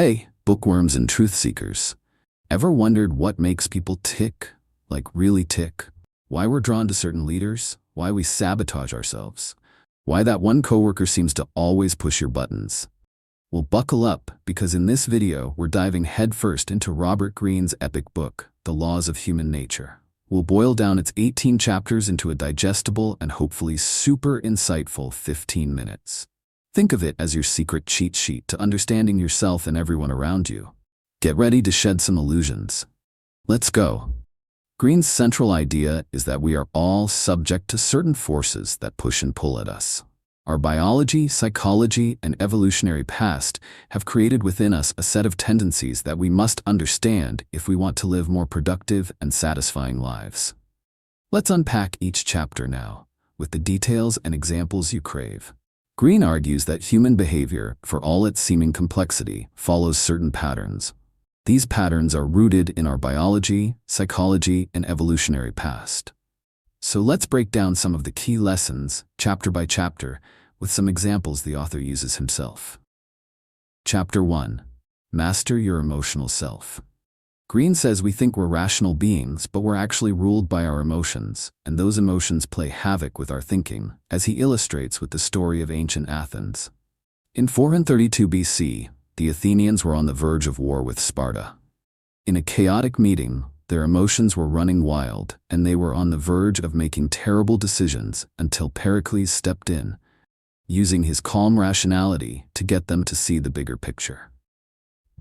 Hey, bookworms and truth seekers. Ever wondered what makes people tick? Like really tick? Why we're drawn to certain leaders? Why we sabotage ourselves? Why that one coworker seems to always push your buttons? Well, buckle up, because in this video, we're diving headfirst into Robert Greene's epic book, The Laws of Human Nature. We'll boil down its 18 chapters into a digestible and hopefully super insightful 15 minutes. Think of it as your secret cheat sheet to understanding yourself and everyone around you. Get ready to shed some illusions. Let's go. Greene's central idea is that we are all subject to certain forces that push and pull at us. Our biology, psychology, and evolutionary past have created within us a set of tendencies that we must understand if we want to live more productive and satisfying lives. Let's unpack each chapter now, with the details and examples you crave. Greene argues that human behavior, for all its seeming complexity, follows certain patterns. These patterns are rooted in our biology, psychology, and evolutionary past. So let's break down some of the key lessons, chapter by chapter, with some examples the author uses himself. Chapter 1. Master your emotional self. Greene says we think we're rational beings, but we're actually ruled by our emotions, and those emotions play havoc with our thinking, as he illustrates with the story of ancient Athens. In 432 BC, the Athenians were on the verge of war with Sparta. In a chaotic meeting, their emotions were running wild, and they were on the verge of making terrible decisions until Pericles stepped in, using his calm rationality to get them to see the bigger picture.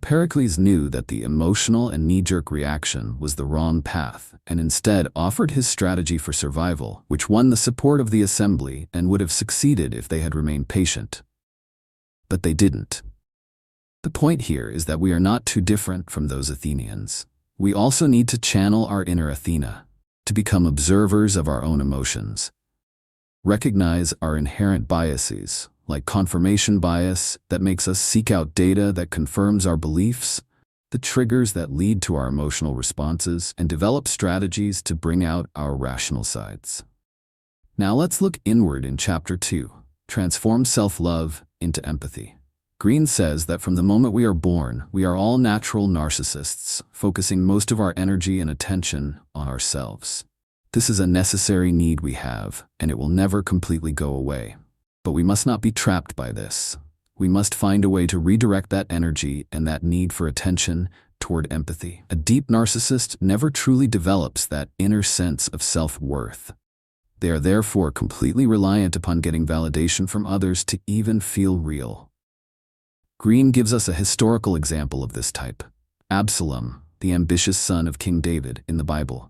Pericles knew that the emotional and knee-jerk reaction was the wrong path, and instead offered his strategy for survival, which won the support of the assembly and would have succeeded if they had remained patient. But they didn't. The point here is that we are not too different from those Athenians. We also need to channel our inner Athena, to become observers of our own emotions. Recognize our inherent biases, like confirmation bias that makes us seek out data that confirms our beliefs, the triggers that lead to our emotional responses, and develop strategies to bring out our rational sides. Now let's look inward in Chapter 2, Transform Self-Love into Empathy. Greene says that from the moment we are born, we are all natural narcissists, focusing most of our energy and attention on ourselves. This is a necessary need we have, and it will never completely go away. But we must not be trapped by this. We must find a way to redirect that energy and that need for attention toward empathy. A deep narcissist never truly develops that inner sense of self-worth. They are therefore completely reliant upon getting validation from others to even feel real. Greene gives us a historical example of this type: Absalom, the ambitious son of King David in the Bible.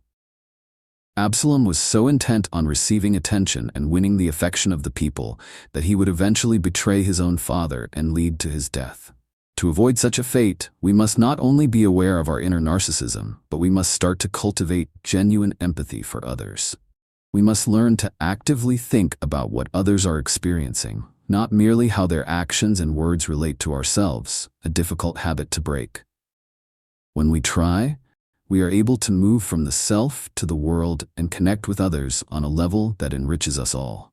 Absalom was so intent on receiving attention and winning the affection of the people that he would eventually betray his own father and lead to his death. To avoid such a fate, we must not only be aware of our inner narcissism, but we must start to cultivate genuine empathy for others. We must learn to actively think about what others are experiencing, not merely how their actions and words relate to ourselves, a difficult habit to break. When we try, we are able to move from the self to the world and connect with others on a level that enriches us all.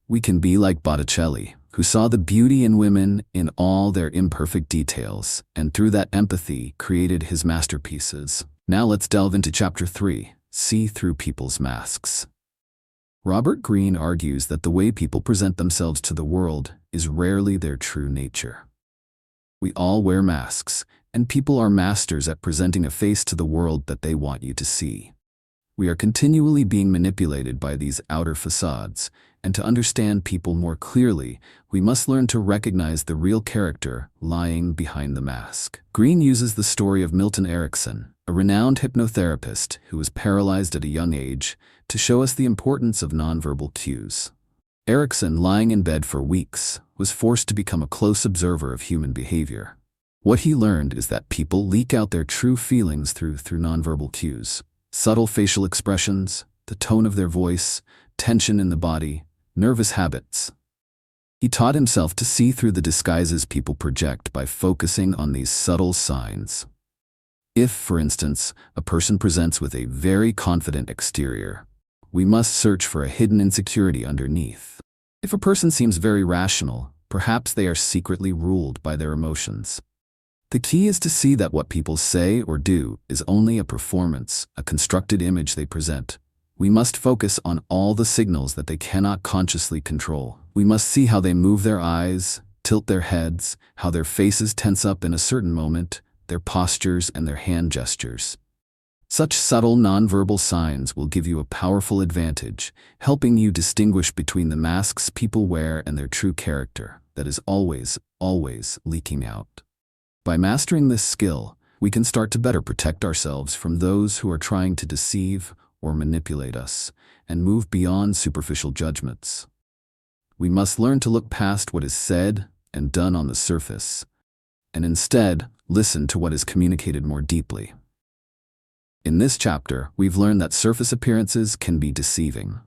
We can be like Botticelli, who saw the beauty in women in all their imperfect details, and through that empathy created his masterpieces. Now let's delve into Chapter 3, See Through People's Masks. Robert Greene argues that the way people present themselves to the world is rarely their true nature. We all wear masks, and people are masters at presenting a face to the world that they want you to see. We are continually being manipulated by these outer facades, and to understand people more clearly, we must learn to recognize the real character lying behind the mask. Greene uses the story of Milton Erickson, a renowned hypnotherapist who was paralyzed at a young age, to show us the importance of nonverbal cues. Erickson, lying in bed for weeks, was forced to become a close observer of human behavior. What he learned is that people leak out their true feelings through nonverbal cues, subtle facial expressions, the tone of their voice, tension in the body, nervous habits. He taught himself to see through the disguises people project by focusing on these subtle signs. If, for instance, a person presents with a very confident exterior, we must search for a hidden insecurity underneath. If a person seems very rational, perhaps they are secretly ruled by their emotions. The key is to see that what people say or do is only a performance, a constructed image they present. We must focus on all the signals that they cannot consciously control. We must see how they move their eyes, tilt their heads, how their faces tense up in a certain moment, their postures and their hand gestures. Such subtle nonverbal signs will give you a powerful advantage, helping you distinguish between the masks people wear and their true character that is always, always leaking out. By mastering this skill, we can start to better protect ourselves from those who are trying to deceive or manipulate us, and move beyond superficial judgments. We must learn to look past what is said and done on the surface, and instead listen to what is communicated more deeply. In this chapter, we've learned that surface appearances can be deceiving,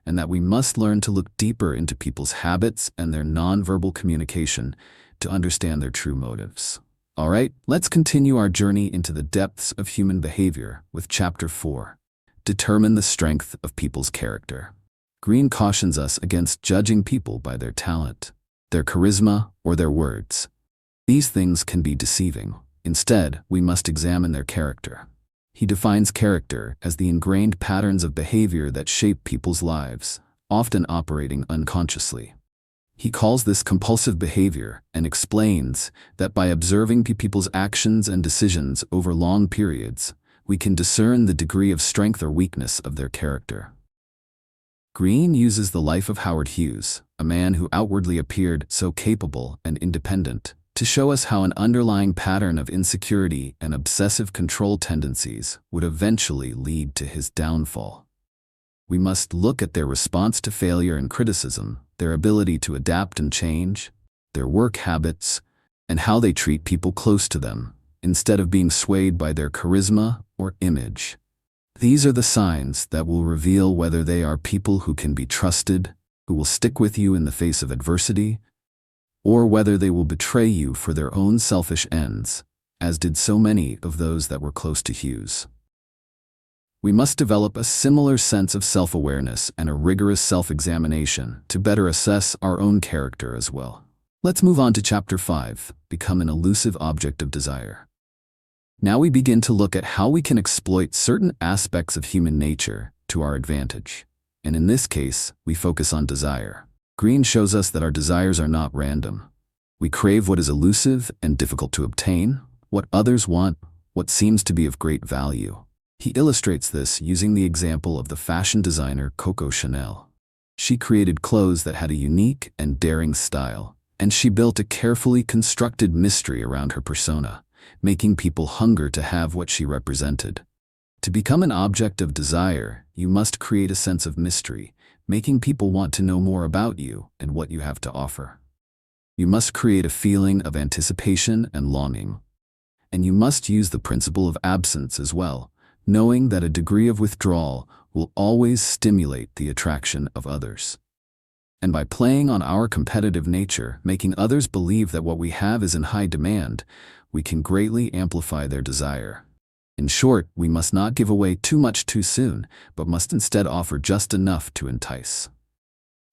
and that we must learn to look deeper into people's habits and their nonverbal communication to understand their true motives. All right, let's continue our journey into the depths of human behavior with Chapter 4. Determine the strength of people's character. Greene cautions us against judging people by their talent, their charisma, or their words. These things can be deceiving. Instead, we must examine their character. He defines character as the ingrained patterns of behavior that shape people's lives, often operating unconsciously. He calls this compulsive behavior and explains that by observing people's actions and decisions over long periods, we can discern the degree of strength or weakness of their character. Greene uses the life of Howard Hughes, a man who outwardly appeared so capable and independent, to show us how an underlying pattern of insecurity and obsessive control tendencies would eventually lead to his downfall. We must look at their response to failure and criticism, their ability to adapt and change, their work habits, and how they treat people close to them, instead of being swayed by their charisma or image. These are the signs that will reveal whether they are people who can be trusted, who will stick with you in the face of adversity, or whether they will betray you for their own selfish ends, as did so many of those that were close to Hughes. We must develop a similar sense of self-awareness and a rigorous self-examination to better assess our own character as well. Let's move on to Chapter 5, Become an Elusive Object of Desire. Now we begin to look at how we can exploit certain aspects of human nature to our advantage. And in this case, we focus on desire. Greene shows us that our desires are not random. We crave what is elusive and difficult to obtain, what others want, what seems to be of great value. He illustrates this using the example of the fashion designer Coco Chanel. She created clothes that had a unique and daring style, and she built a carefully constructed mystery around her persona, making people hunger to have what she represented. To become an object of desire, you must create a sense of mystery, making people want to know more about you and what you have to offer. You must create a feeling of anticipation and longing. And you must use the principle of absence as well, knowing that a degree of withdrawal will always stimulate the attraction of others. And by playing on our competitive nature, making others believe that what we have is in high demand, we can greatly amplify their desire. In short, we must not give away too much too soon, but must instead offer just enough to entice.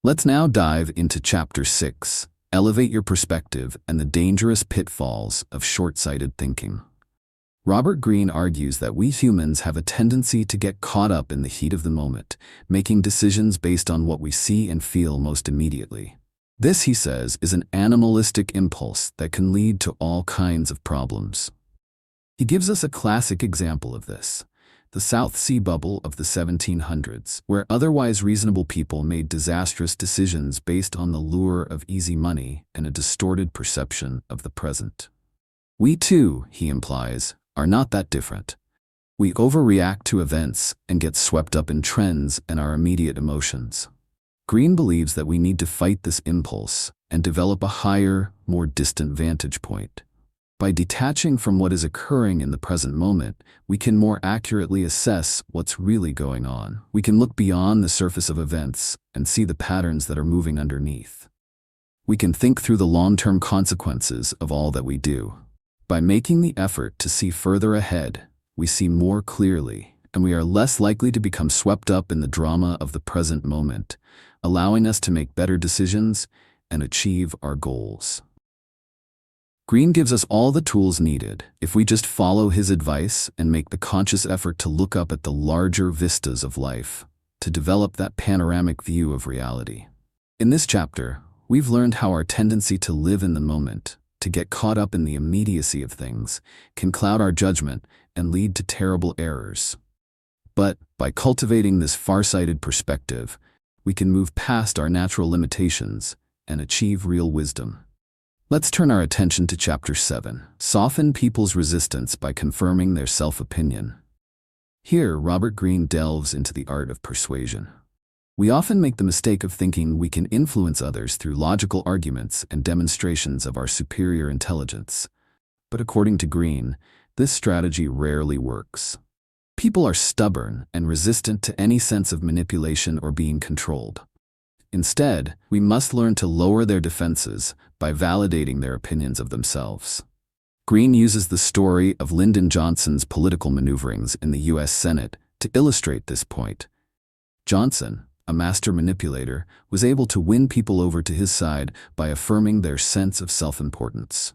Let's now dive into Chapter 6, Elevate Your Perspective and the Dangerous Pitfalls of Short-Sighted Thinking. Robert Greene argues that we humans have a tendency to get caught up in the heat of the moment, making decisions based on what we see and feel most immediately. This, he says, is an animalistic impulse that can lead to all kinds of problems. He gives us a classic example of this, the South Sea Bubble of the 1700s, where otherwise reasonable people made disastrous decisions based on the lure of easy money and a distorted perception of the present. We too, he implies, are not that different. We overreact to events and get swept up in trends and our immediate emotions. Greene believes that we need to fight this impulse and develop a higher, more distant vantage point. By detaching from what is occurring in the present moment, we can more accurately assess what's really going on. We can look beyond the surface of events and see the patterns that are moving underneath. We can think through the long-term consequences of all that we do. By making the effort to see further ahead, we see more clearly, and we are less likely to become swept up in the drama of the present moment, allowing us to make better decisions and achieve our goals. Greene gives us all the tools needed if we just follow his advice and make the conscious effort to look up at the larger vistas of life, to develop that panoramic view of reality. In this chapter, we've learned how our tendency to live in the moment, to get caught up in the immediacy of things, can cloud our judgment and lead to terrible errors. But by cultivating this far-sighted perspective, we can move past our natural limitations and achieve real wisdom. Let's turn our attention to Chapter 7, Soften People's Resistance by Confirming Their Self-Opinion. Here, Robert Greene delves into the art of persuasion. We often make the mistake of thinking we can influence others through logical arguments and demonstrations of our superior intelligence. But according to Greene, this strategy rarely works. People are stubborn and resistant to any sense of manipulation or being controlled. Instead, we must learn to lower their defenses by validating their opinions of themselves. Greene uses the story of Lyndon Johnson's political maneuverings in the U.S. Senate to illustrate this point. Johnson, a master manipulator, was able to win people over to his side by affirming their sense of self-importance.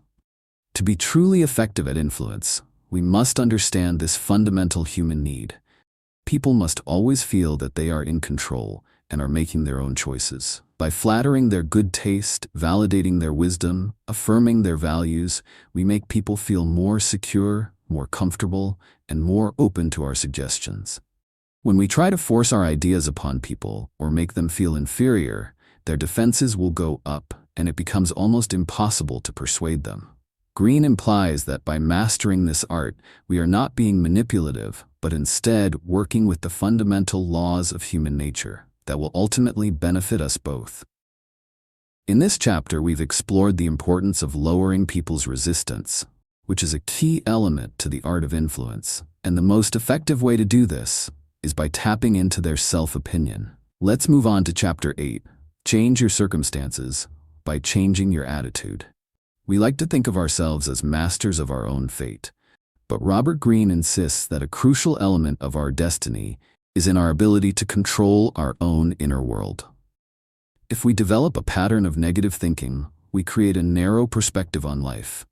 To be truly effective at influence, we must understand this fundamental human need. People must always feel that they are in control and are making their own choices. By flattering their good taste, validating their wisdom, affirming their values, we make people feel more secure, more comfortable, and more open to our suggestions. When we try to force our ideas upon people or make them feel inferior, their defenses will go up, and it becomes almost impossible to persuade them. Greene implies that by mastering this art, we are not being manipulative, but instead working with the fundamental laws of human nature that will ultimately benefit us both. In this chapter, we've explored the importance of lowering people's resistance, which is a key element to the art of influence, and the most effective way to do this is by tapping into their self-opinion. Let's move on to Chapter 8, Change Your Circumstances by Changing Your Attitude. We like to think of ourselves as masters of our own fate, but Robert Greene insists that a crucial element of our destiny is in our ability to control our own inner world. If we develop a pattern of negative thinking, we create a narrow perspective on life,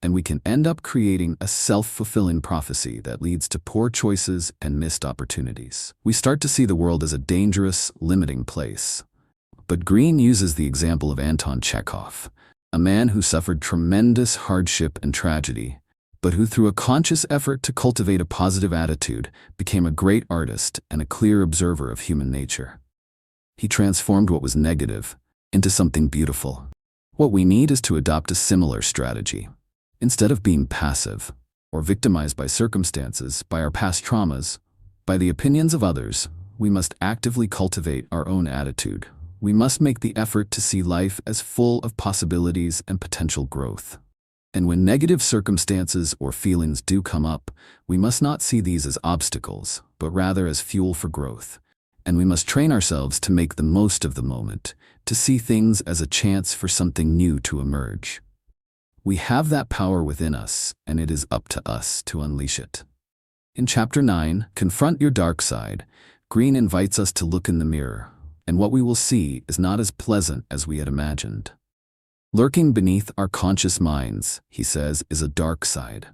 and we can end up creating a self-fulfilling prophecy that leads to poor choices and missed opportunities. We start to see the world as a dangerous, limiting place. But Greene uses the example of Anton Chekhov, a man who suffered tremendous hardship and tragedy, but who through a conscious effort to cultivate a positive attitude became a great artist and a clear observer of human nature. He transformed what was negative into something beautiful. What we need is to adopt a similar strategy. Instead of being passive or victimized by circumstances, by our past traumas, by the opinions of others, we must actively cultivate our own attitude. We must make the effort to see life as full of possibilities and potential growth. And when negative circumstances or feelings do come up, we must not see these as obstacles, but rather as fuel for growth. And we must train ourselves to make the most of the moment, to see things as a chance for something new to emerge. We have that power within us, and it is up to us to unleash it. In Chapter 9, Confront Your Dark Side, Greene invites us to look in the mirror, and what we will see is not as pleasant as we had imagined. Lurking beneath our conscious minds, he says, is a dark side.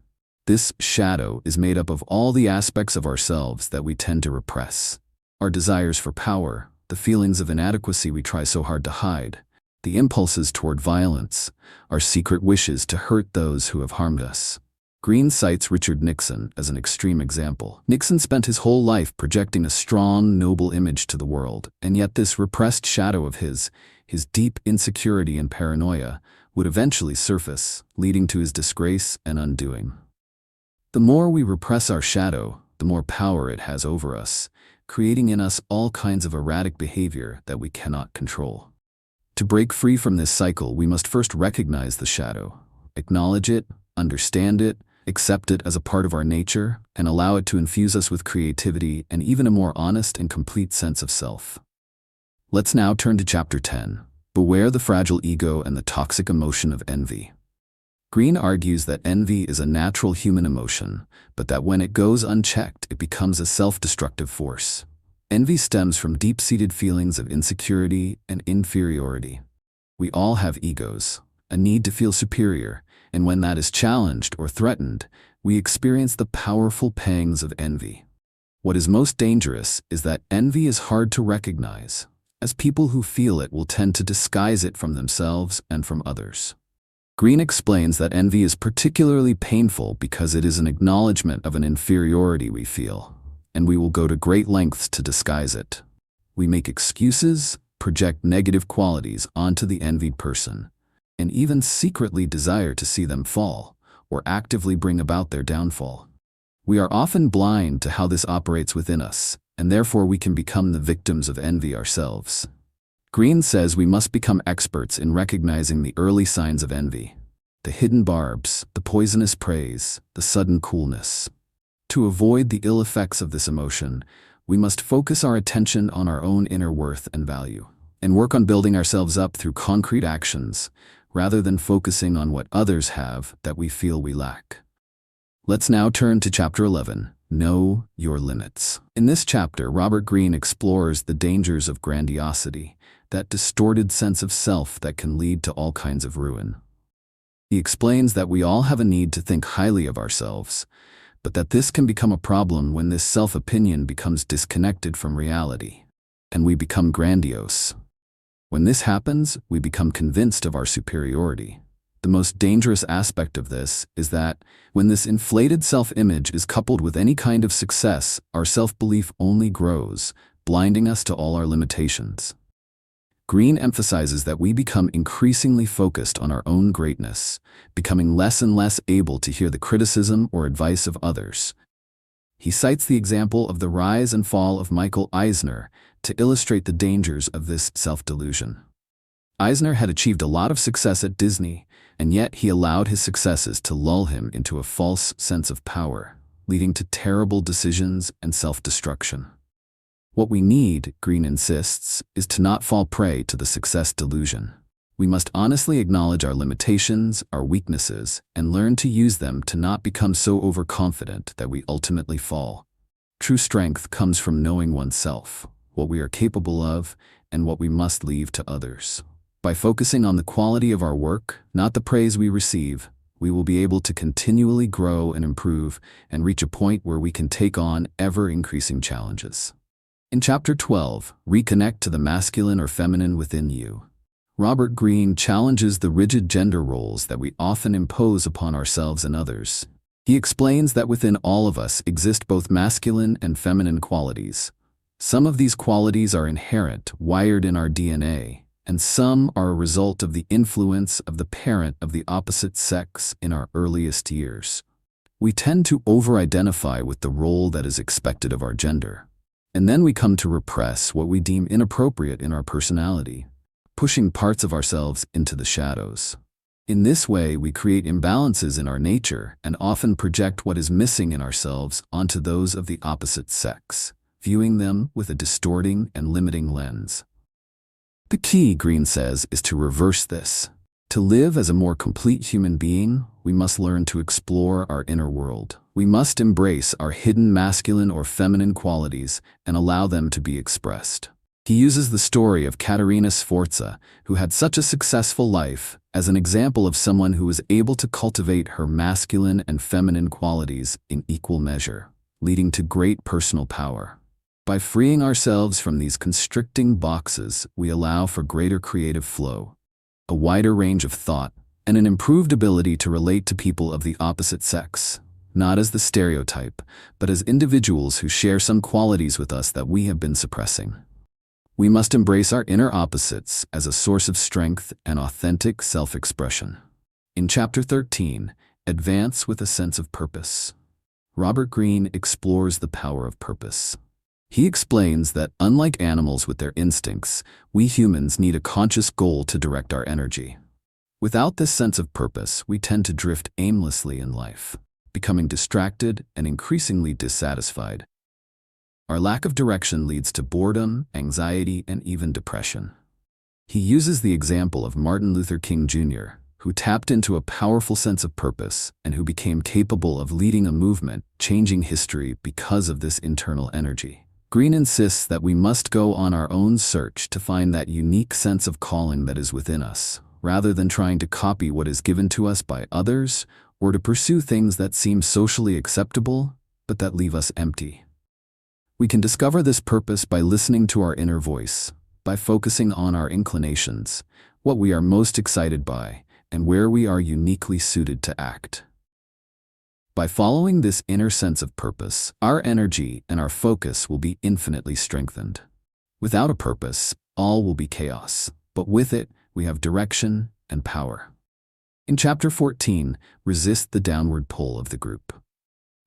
This shadow is made up of all the aspects of ourselves that we tend to repress. Our desires for power, the feelings of inadequacy we try so hard to hide, the impulses toward violence, our secret wishes to hurt those who have harmed us. Greene cites Richard Nixon as an extreme example. Nixon spent his whole life projecting a strong, noble image to the world, and yet this repressed shadow of his deep insecurity and paranoia, would eventually surface, leading to his disgrace and undoing. The more we repress our shadow, the more power it has over us, creating in us all kinds of erratic behavior that we cannot control. To break free from this cycle, we must first recognize the shadow, acknowledge it, understand it, accept it as a part of our nature, and allow it to infuse us with creativity and even a more honest and complete sense of self. Let's now turn to Chapter 10, Beware the Fragile Ego and the Toxic Emotion of Envy. Greene argues that envy is a natural human emotion, but that when it goes unchecked, it becomes a self-destructive force. Envy stems from deep-seated feelings of insecurity and inferiority. We all have egos, a need to feel superior, And when that is challenged or threatened, we experience the powerful pangs of envy. What is most dangerous is that envy is hard to recognize, as people who feel it will tend to disguise it from themselves and from others. Greene explains that envy is particularly painful because it is an acknowledgement of an inferiority we feel, and we will go to great lengths to disguise it. We make excuses, project negative qualities onto the envied person, and even secretly desire to see them fall, or actively bring about their downfall. We are often blind to how this operates within us, and therefore we can become the victims of envy ourselves. Greene says we must become experts in recognizing the early signs of envy, the hidden barbs, the poisonous praise, the sudden coolness. To avoid the ill effects of this emotion, we must focus our attention on our own inner worth and value, and work on building ourselves up through concrete actions, rather than focusing on what others have that we feel we lack. Let's now turn to Chapter 11, Know Your Limits. In this chapter, Robert Greene explores the dangers of grandiosity, that distorted sense of self that can lead to all kinds of ruin. He explains that we all have a need to think highly of ourselves, but that this can become a problem when this self-opinion becomes disconnected from reality, and we become grandiose. When this happens, we become convinced of our superiority. The most dangerous aspect of this is that, when this inflated self-image is coupled with any kind of success, our self-belief only grows, blinding us to all our limitations. Greene emphasizes that we become increasingly focused on our own greatness, becoming less and less able to hear the criticism or advice of others. He cites the example of the rise and fall of Michael Eisner to illustrate the dangers of this self-delusion. Eisner had achieved a lot of success at Disney, and yet he allowed his successes to lull him into a false sense of power, leading to terrible decisions and self-destruction. What we need, Greene insists, is to not fall prey to the success delusion. We must honestly acknowledge our limitations, our weaknesses, and learn to use them to not become so overconfident that we ultimately fall. True strength comes from knowing oneself, what we are capable of, and what we must leave to others. By focusing on the quality of our work, not the praise we receive, we will be able to continually grow and improve and reach a point where we can take on ever-increasing challenges. In Chapter 12, Reconnect to the Masculine or Feminine Within You, Robert Greene challenges the rigid gender roles that we often impose upon ourselves and others. He explains that within all of us exist both masculine and feminine qualities. Some of these qualities are inherent, wired in our DNA, and some are a result of the influence of the parent of the opposite sex in our earliest years. We tend to over-identify with the role that is expected of our gender, and then we come to repress what we deem inappropriate in our personality, pushing parts of ourselves into the shadows. In this way, we create imbalances in our nature and often project what is missing in ourselves onto those of the opposite sex, viewing them with a distorting and limiting lens. The key, Greene says, is to reverse this. To live as a more complete human being, we must learn to explore our inner world. We must embrace our hidden masculine or feminine qualities and allow them to be expressed. He uses the story of Caterina Sforza, who had such a successful life, as an example of someone who was able to cultivate her masculine and feminine qualities in equal measure, leading to great personal power. By freeing ourselves from these constricting boxes, we allow for greater creative flow, a wider range of thought, and an improved ability to relate to people of the opposite sex, not as the stereotype, but as individuals who share some qualities with us that we have been suppressing. We must embrace our inner opposites as a source of strength and authentic self-expression. In Chapter 13, Advance with a Sense of Purpose, Robert Greene explores the power of purpose. He explains that, unlike animals with their instincts, we humans need a conscious goal to direct our energy. Without this sense of purpose, we tend to drift aimlessly in life, becoming distracted and increasingly dissatisfied. Our lack of direction leads to boredom, anxiety, and even depression. He uses the example of Martin Luther King Jr., who tapped into a powerful sense of purpose and who became capable of leading a movement, changing history because of this internal energy. Greene insists that we must go on our own search to find that unique sense of calling that is within us. rather than trying to copy what is given to us by others or to pursue things that seem socially acceptable but that leave us empty. We can discover this purpose by listening to our inner voice, by focusing on our inclinations, what we are most excited by, and where we are uniquely suited to act. By following this inner sense of purpose, our energy and our focus will be infinitely strengthened. Without a purpose, all will be chaos, but with it, we have direction and power. In Chapter 14, resist the downward pull of the group.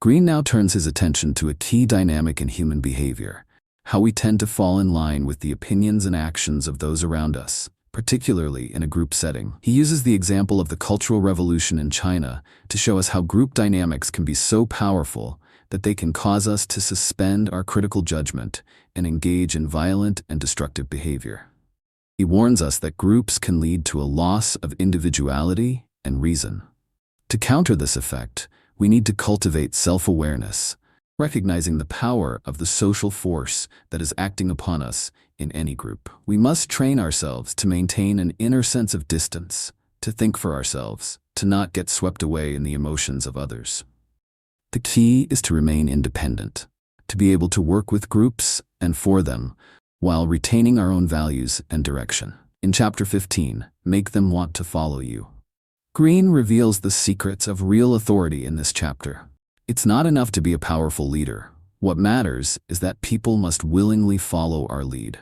Greene now turns his attention to a key dynamic in human behavior, how we tend to fall in line with the opinions and actions of those around us, particularly in a group setting. He uses the example of the Cultural Revolution in China to show us how group dynamics can be so powerful that they can cause us to suspend our critical judgment and engage in violent and destructive behavior. He warns us that groups can lead to a loss of individuality and reason. To counter this effect, we need to cultivate self-awareness, recognizing the power of the social force that is acting upon us in any group. We must train ourselves to maintain an inner sense of distance, to think for ourselves, to not get swept away in the emotions of others. The key is to remain independent, to be able to work with groups and for them, while retaining our own values and direction. In Chapter 15, make them want to follow you. Greene reveals the secrets of real authority in this chapter. It's not enough to be a powerful leader. What matters is that people must willingly follow our lead.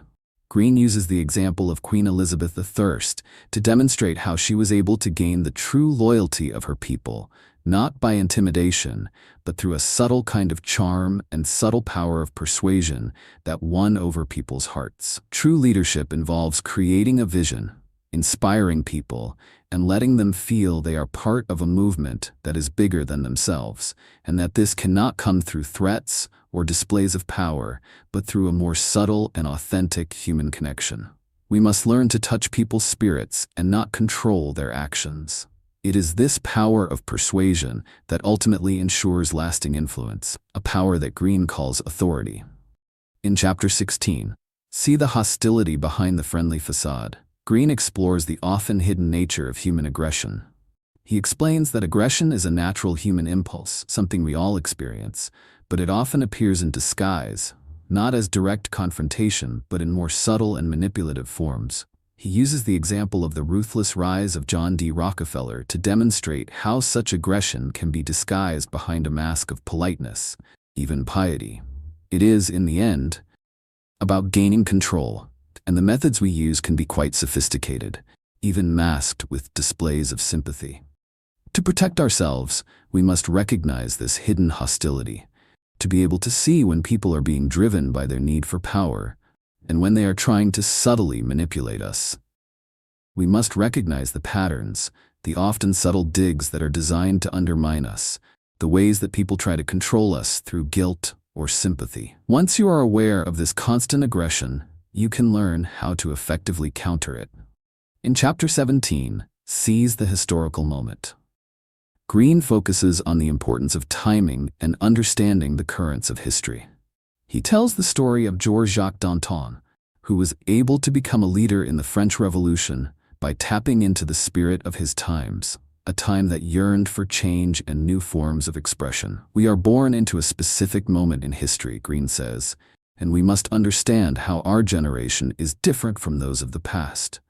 Greene uses the example of Queen Elizabeth I to demonstrate how she was able to gain the true loyalty of her people, not by intimidation, but through a subtle kind of charm and subtle power of persuasion that won over people's hearts. True leadership involves creating a vision, inspiring people, and letting them feel they are part of a movement that is bigger than themselves, and that this cannot come through threats or displays of power, but through a more subtle and authentic human connection. We must learn to touch people's spirits and not control their actions. It is this power of persuasion that ultimately ensures lasting influence, a power that Greene calls authority. In Chapter 16, see the hostility behind the friendly facade. Greene explores the often hidden nature of human aggression. He explains that aggression is a natural human impulse, something we all experience, but it often appears in disguise, not as direct confrontation, but in more subtle and manipulative forms. He uses the example of the ruthless rise of John D. Rockefeller to demonstrate how such aggression can be disguised behind a mask of politeness, even piety. It is, in the end, about gaining control, and the methods we use can be quite sophisticated, even masked with displays of sympathy. To protect ourselves, we must recognize this hidden hostility, to be able to see when people are being driven by their need for power, and when they are trying to subtly manipulate us. We must recognize the patterns, the often subtle digs that are designed to undermine us, the ways that people try to control us through guilt or sympathy. Once you are aware of this constant aggression, you can learn how to effectively counter it. In Chapter 17, seize the historical moment. Greene focuses on the importance of timing and understanding the currents of history. He tells the story of Georges-Jacques Danton, who was able to become a leader in the French Revolution by tapping into the spirit of his times, a time that yearned for change and new forms of expression. We are born into a specific moment in history, Greene says, and we must understand how our generation is different from those of the past.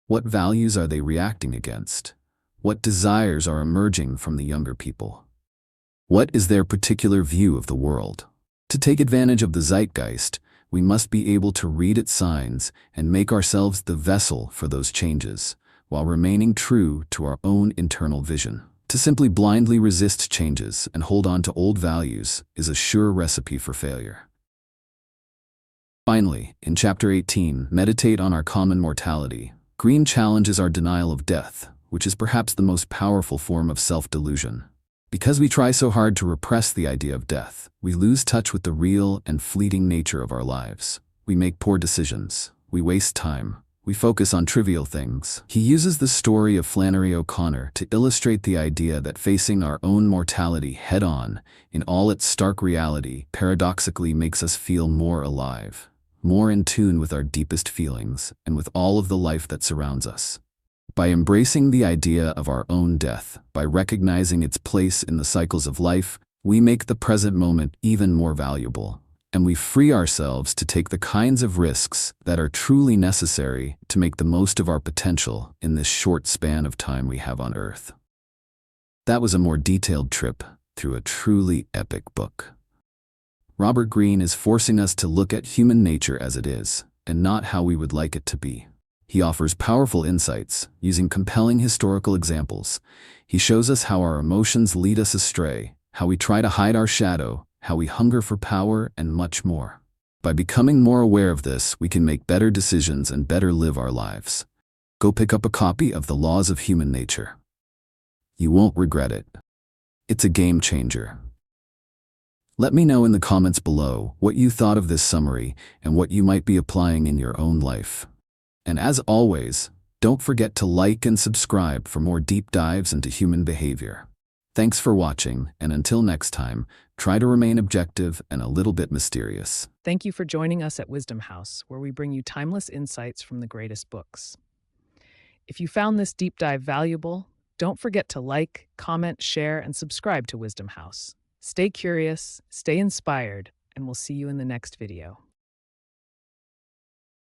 What values are they reacting against? What desires are emerging from the younger people? What is their particular view of the world? To take advantage of the zeitgeist, we must be able to read its signs and make ourselves the vessel for those changes, while remaining true to our own internal vision. To simply blindly resist changes and hold on to old values is a sure recipe for failure. Finally, in Chapter 18, meditate on our common mortality. Greene challenges our denial of death, which is perhaps the most powerful form of self-delusion. Because we try so hard to repress the idea of death, we lose touch with the real and fleeting nature of our lives. We make poor decisions. We waste time. We focus on trivial things. He uses the story of Flannery O'Connor to illustrate the idea that facing our own mortality head-on, in all its stark reality, paradoxically makes us feel more alive, more in tune with our deepest feelings and with all of the life that surrounds us. By embracing the idea of our own death, by recognizing its place in the cycles of life, we make the present moment even more valuable, and we free ourselves to take the kinds of risks that are truly necessary to make the most of our potential in this short span of time we have on Earth. That was a more detailed trip through a truly epic book. Robert Greene is forcing us to look at human nature as it is, and not how we would like it to be. He offers powerful insights, using compelling historical examples. He shows us how our emotions lead us astray, how we try to hide our shadow, how we hunger for power, and much more. By becoming more aware of this, we can make better decisions and better live our lives. Go pick up a copy of The Laws of Human Nature. You won't regret it. It's a game changer. Let me know in the comments below what you thought of this summary and what you might be applying in your own life. And as always, don't forget to like and subscribe for more deep dives into human behavior. Thanks for watching, and until next time, try to remain objective and a little bit mysterious. Thank you for joining us at Wisdom House, where we bring you timeless insights from the greatest books. If you found this deep dive valuable, don't forget to like, comment, share, and subscribe to Wisdom House. Stay curious, stay inspired, and we'll see you in the next video.